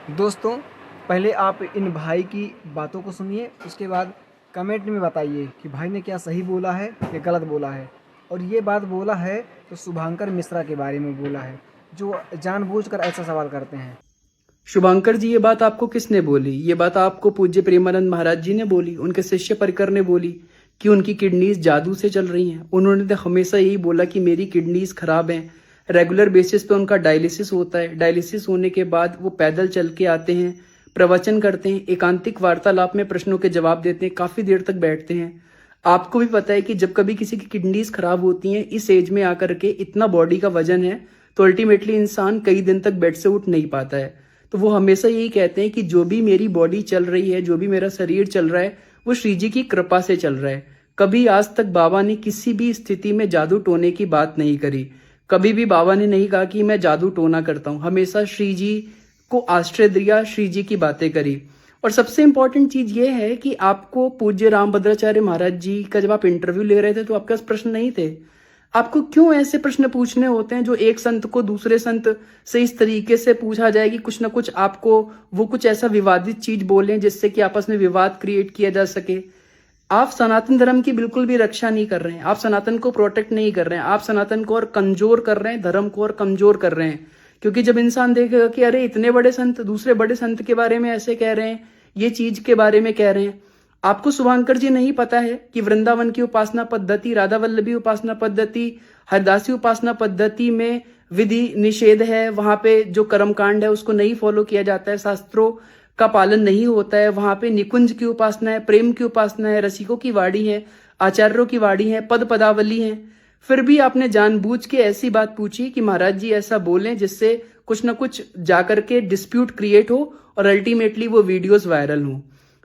दोस्तों, पहले आप इन भाई की बातों को सुनिए, उसके बाद कमेंट में बताइए कि भाई ने क्या सही बोला है या गलत बोला है। और ये बात बोला है तो शुभांकर मिश्रा के बारे में बोला है, जो जानबूझकर ऐसा सवाल करते हैं। शुभांकर जी, ये बात आपको किसने बोली? ये बात आपको पूज्य प्रेमानंद महाराज जी ने बोली, उनके शिष्य परिकर ने बोली कि उनकी किडनीज जादू से चल रही हैं। उन्होंने तो हमेशा यही बोला कि मेरी किडनीज खराब हैं। रेगुलर बेसिस पे उनका डायलिसिस होता है। डायलिसिस होने के बाद वो पैदल चल के आते हैं, प्रवचन करते हैं, एकांतिक वार्तालाप में प्रश्नों के जवाब देते हैं, काफी देर तक बैठते हैं। आपको भी पता है कि जब कभी किसी की किडनीज खराब होती हैं, इस एज में आकर के इतना बॉडी का वजन है, तो अल्टीमेटली इंसान कई दिन तक बेड से उठ नहीं पाता है। तो वो हमेशा यही कहते हैं कि जो भी मेरी बॉडी चल रही है, जो भी मेरा शरीर चल रहा है, वो श्री जी की कृपा से चल रहा है। कभी आज तक बाबा ने किसी भी स्थिति में जादू टोने की बात नहीं करी। कभी भी बाबा ने नहीं कहा कि मैं जादू टोना करता हूं। हमेशा श्री जी को आश्रय दिया, श्री जी की बातें करी। और सबसे इंपॉर्टेंट चीज ये है कि आपको पूज्य रामभद्राचार्य महाराज जी का जब आप इंटरव्यू ले रहे थे तो आपके पास प्रश्न नहीं थे। आपको क्यों ऐसे प्रश्न पूछने होते हैं जो एक संत को दूसरे संत से इस तरीके से पूछा जाए कि कुछ ना कुछ आपको वो कुछ ऐसा विवादित चीज बोलें जिससे कि आपस में विवाद क्रिएट किया जा सके। आप सनातन धर्म की बिल्कुल भी रक्षा नहीं कर रहे हैं। आप सनातन को प्रोटेक्ट नहीं कर रहे हैं। आप सनातन को और कमजोर कर रहे हैं, धर्म को और कमजोर कर रहे हैं। क्योंकि जब इंसान देखेगा कि अरे इतने बड़े संत दूसरे बड़े संत के बारे में ऐसे कह रहे हैं, ये चीज के बारे में कह रहे हैं। आपको शुभांकर जी नहीं पता है कि वृंदावन की उपासना पद्धति, राधा वल्लभी उपासना पद्धति, हरदासी उपासना पद्धति में विधि निषेध है। वहां पे जो कर्मकांड है उसको नहीं फॉलो किया जाता है, शास्त्रों का पालन नहीं होता है। वहां पे निकुंज की उपासना है, प्रेम की उपासना है, रसिकों की वाणी है, आचार्यों की वाणी है, पद पदावली है। फिर भी आपने जानबूझ के ऐसी बात पूछी कि महाराज जी ऐसा बोलें जिससे कुछ ना कुछ जाकर के डिस्प्यूट क्रिएट हो और अल्टीमेटली वो वीडियोस वायरल हो।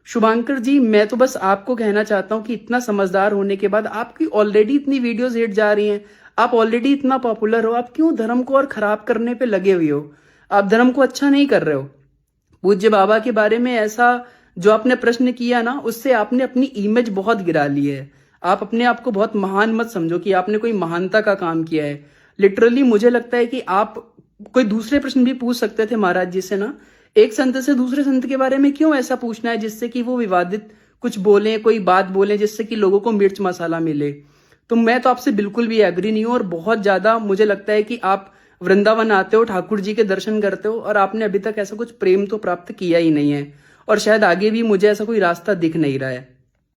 शुभांकर जी, मैं तो बस आपको कहना चाहता हूं कि इतना समझदार होने के बाद आपकी ऑलरेडी इतनी वीडियोस हिट जा रही हैं, आप ऑलरेडी इतना पॉपुलर हो, आप क्यों धर्म को और खराब करने पे लगे हुए हो? आप धर्म को अच्छा नहीं कर रहे हो। पूज्य बाबा के बारे में ऐसा जो आपने प्रश्न किया ना, उससे आपने अपनी इमेज बहुत गिरा ली है। आप अपने आप को बहुत महान मत समझो कि आपने कोई महानता का काम किया है। लिटरली मुझे लगता है कि आप कोई दूसरे प्रश्न भी पूछ सकते थे महाराज जी से ना। एक संत से दूसरे संत के बारे में क्यों ऐसा पूछना है जिससे कि वो विवादित कुछ बोले, कोई बात बोले जिससे कि लोगों को मिर्च मसाला मिले। तो मैं तो आपसे बिल्कुल भी एग्री नहीं हूं। और बहुत ज्यादा मुझे लगता है कि आप वृंदावन आते हो, ठाकुर जी के दर्शन करते हो, और आपने अभी तक ऐसा कुछ प्रेम तो प्राप्त किया ही नहीं है। और शायद आगे भी मुझे ऐसा कोई रास्ता दिख नहीं रहा है।